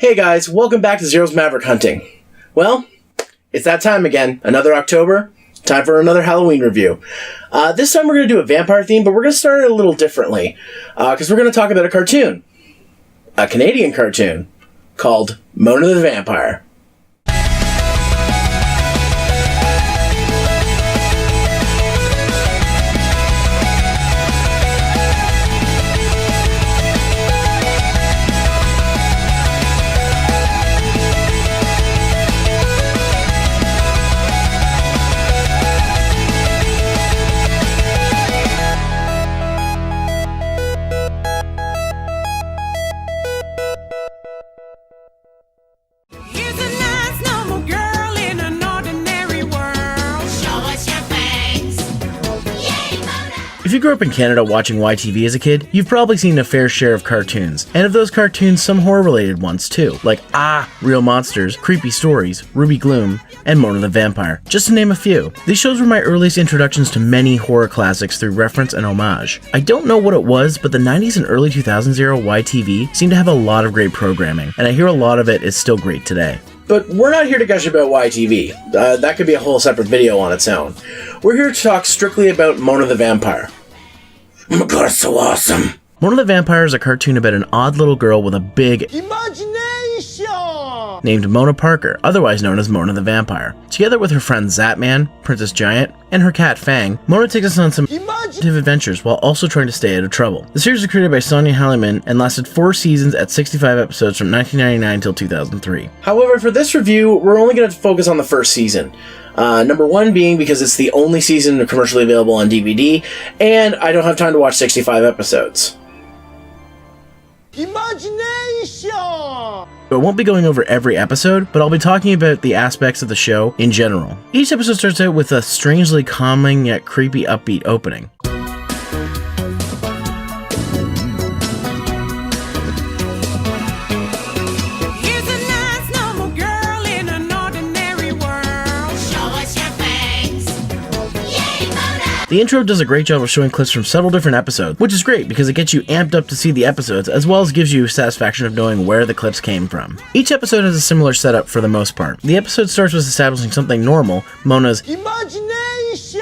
Hey guys, welcome back to Zero's Maverick Hunting. Well, it's that time again. Another October. Time for another Halloween review. This time we're going to do a vampire theme, but we're going to start it a little differently. Because we're going to talk about a cartoon. A Canadian cartoon called Mona the Vampire. If you grew up in Canada watching YTV as a kid, you've probably seen a fair share of cartoons. And of those cartoons, some horror-related ones too, like Real Monsters, Creepy Stories, Ruby Gloom, and Mona the Vampire, just to name a few. These shows were my earliest introductions to many horror classics through reference and homage. I don't know what it was, but the 90s and early 2000s era YTV seemed to have a lot of great programming, and I hear a lot of it is still great today. But we're not here to gush about YTV. That could be a whole separate video on its own. We're here to talk strictly about Mona the Vampire. Oh my god, it's so awesome! Mona the Vampire is a cartoon about an odd little girl with a big imagination named Mona Parker, otherwise known as Mona the Vampire. Together with her friend Zatman, Princess Giant, and her cat Fang, Mona takes us on some imaginative adventures while also trying to stay out of trouble. The series was created by Sonia Halliman and lasted 4 seasons at 65 episodes from 1999 until 2003. However, for this review, we're only going to focus on the first season. Number one being because it's the only season commercially available on DVD, and I don't have time to watch 65 episodes. Imagination! I won't be going over every episode, but I'll be talking about the aspects of the show in general. Each episode starts out with a strangely calming yet creepy upbeat opening. The intro does a great job of showing clips from several different episodes, which is great because it gets you amped up to see the episodes as well as gives you satisfaction of knowing where the clips came from. Each episode has a similar setup for the most part. The episode starts with establishing something normal, Mona's imagination,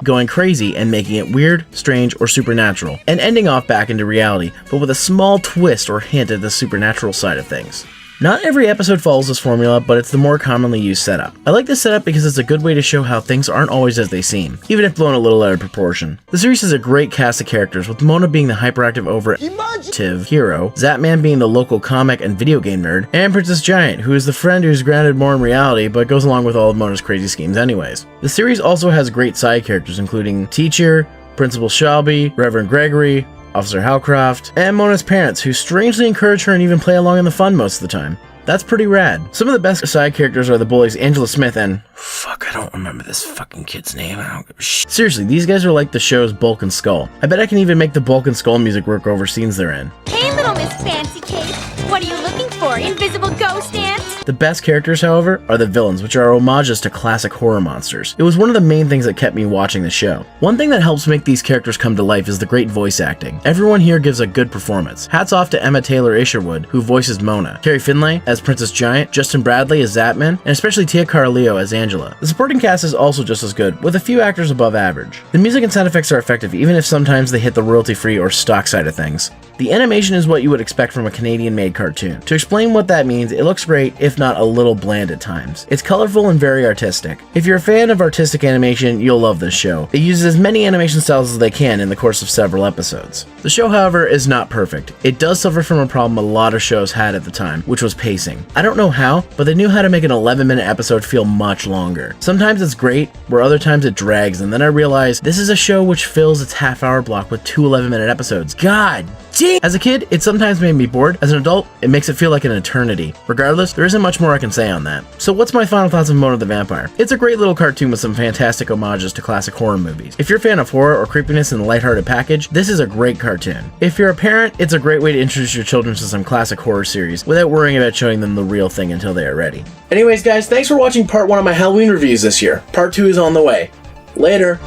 going crazy and making it weird, strange, or supernatural, and ending off back into reality, but with a small twist or hint at the supernatural side of things. Not every episode follows this formula, but it's the more commonly used setup. I like this setup because it's a good way to show how things aren't always as they seem, even if blown a little out of proportion. The series has a great cast of characters, with Mona being the hyperactive, overactive hero, Zatman being the local comic and video game nerd, and Princess Giant, who is the friend who's grounded more in reality, but goes along with all of Mona's crazy schemes anyways. The series also has great side characters, including Teacher, Principal Shelby, Reverend Gregory, Officer Halcroft, and Mona's parents, who strangely encourage her and even play along in the fun most of the time. That's pretty rad. Some of the best side characters are the bullies Angela Smith and... Fuck, I don't remember this fucking kid's name. I don't give a shit. Seriously, these guys are like the show's Bulk and Skull. I bet I can even make the Bulk and Skull music work over scenes they're in. Hey, little Miss Fancy Cake. What are you looking for? Invisible ghost ants? The best characters, however, are the villains, which are homages to classic horror monsters. It was one of the main things that kept me watching the show. One thing that helps make these characters come to life is the great voice acting. Everyone here gives a good performance. Hats off to Emma Taylor Isherwood, who voices Mona, Carrie Finlay as Princess Giant, Justin Bradley as Zatman, and especially Tia Carleo as Angela. The supporting cast is also just as good, with a few actors above average. The music and sound effects are effective, even if sometimes they hit the royalty-free or stock side of things. The animation is what you would expect from a Canadian-made cartoon. To explain what that means, it looks great, if not a little bland at times. It's colorful and very artistic. If you're a fan of artistic animation, you'll love this show. It uses as many animation styles as they can in the course of several episodes. The show, however, is not perfect. It does suffer from a problem a lot of shows had at the time, which was pacing. I don't know how, but they knew how to make an 11-minute episode feel much longer. Sometimes it's great, where other times it drags, and then I realized this is a show which fills its half-hour block with 2 11-minute episodes. God damn! As a kid, it sometimes made me bored. As an adult, it makes it feel like an eternity. Regardless, there isn't much more I can say on that. So what's my final thoughts of Mona the Vampire? It's a great little cartoon with some fantastic homages to classic horror movies. If you're a fan of horror or creepiness in a lighthearted package, this is a great cartoon. If you're a parent, it's a great way to introduce your children to some classic horror series without worrying about showing them the real thing until they are ready. Anyways guys, thanks for watching part 1 of my Halloween reviews this year. Part 2 is on the way. Later!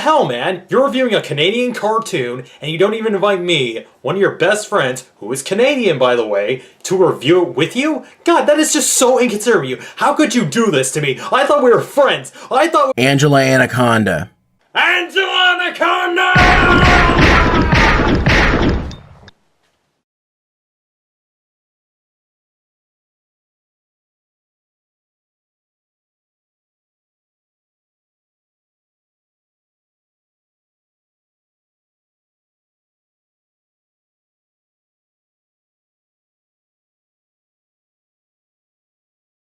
hell, man? You're reviewing a Canadian cartoon, and you don't even invite me, one of your best friends, who is Canadian, by the way, to review it with you? God, that is just so inconsiderate of you. How could you do this to me? I thought we were friends. I thought... Angela Anaconda. Angela Anaconda!